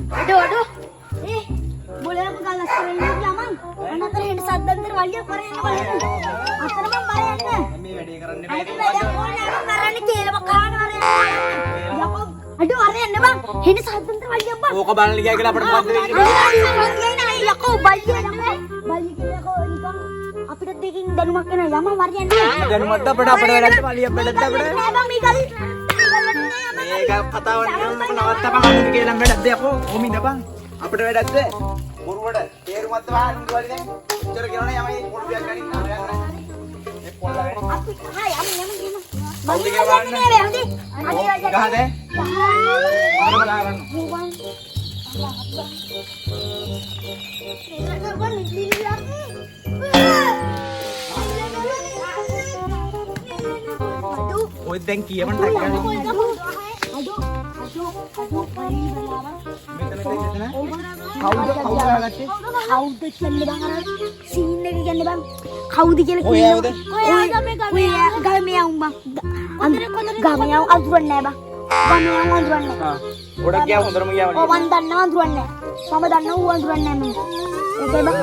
Aduh. Boleh aku galas keren lagi Amang. Anak terhenti saddan terwaliya keren lagi. Atar Bang bayarnya. මේ වැඩේ කරන්න Ayo ada phone aku karena කියලා බකාන වරේ. යකෝ අඩෝ අර යන්න බං. හෙන saddan terwaliya බං. ඕක බලන්න ගියා කියලා අපිට මොකද්ද වෙන්නේ? යකෝ බල්ලිය නම. බල්ලිය කියලා කෝ නිකන් අපිට දෙකින් දැනුමක් වෙන යම වරියන්නේ. දැනුමත් අපිට වැඩක් පලියක් වැඩක්ද අපිට? නෑ බං මේකයි. මේක කතාවක් නෙවෙයි නවත්තපන් අමුතු කියලා වැඩක්ද යකෝ? කොහොම ඉඳපන්. අපිට වැඩක්ද? බොරුවට තේරුමත් වහන්න උඩ වලි දැන්. උච්චර කියනවනේ යමයි පොඩ්ඩක් ගනින් නරයන් නෑ. මේ පොල්ලා වෙන. අපි හායි අපි යමු යමු. කවුද කියලා බලන්න. නෑ හොඳේ. ගහද? අරම ගහගන්න. ඔය දැන් කියවන්න ගන්න. කවුද ගහගත්තේ? කවුද කියන්නේ බං අර සීන් එක කියන්නේ බං කවුද කියලා ඔය ඇවුද? ගමේ යවුම් බං ගමේ යවුම් අඳුරන්නේ නෑ බං ගමේ යවුම් අඳුරන්නේ හා ගොඩක් ගියා හොඳටම ගියා ඔව් මන් දන්නවා අඳුරන්නේ මම දන්නවා ඌ අඳුරන්නේ නෑ ඒකයි බං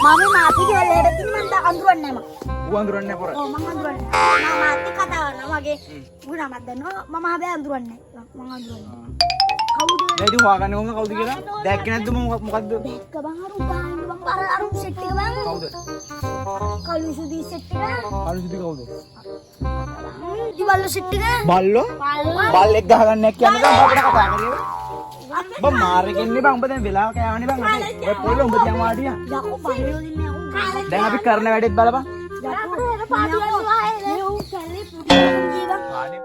මම මාත් කියලා ලේට තින් මන් අඳුරන්නේ නෑ ඌ අඳුරන්නේ පොර. ඔව් මම අඳුරන්නේ මම මාත් කතා කරනවා මගේ ගුණමත් දන්නවා මම හැබැයි අඳුරන්නේ මම අඳුරන්නේ කවුද දැන් හොයාගන්න ඕන කවුද කියලා? දැක්කේ නැද්ද මොකද්ද? දැක්ක බං අර උගාන්න බං අර සෙට් එක බං කවුද? කලු සුදී සෙට් එක අනුසුති කවුද? දිවල්ල සෙට් එක බල්ලෝ? බල්ලෙක් ගහගන්න නැක් කියන්නේ බං අපිට කතා කරේ. බං මාරෙක ඉන්නේ බං උඹ දැන් වෙලාව කෑවනේ බං අපේ. ඔය පොල්ල උඹ තියන් වාඩියා. යකෝ බල්ලෝ දින්නේ යකෝ දැන් අපි කරන වැඩේත් බලපන්. යකෝ පාඩියක් වහේ නේ ඌ කැලේ පුඩි ජීවන් ආනේ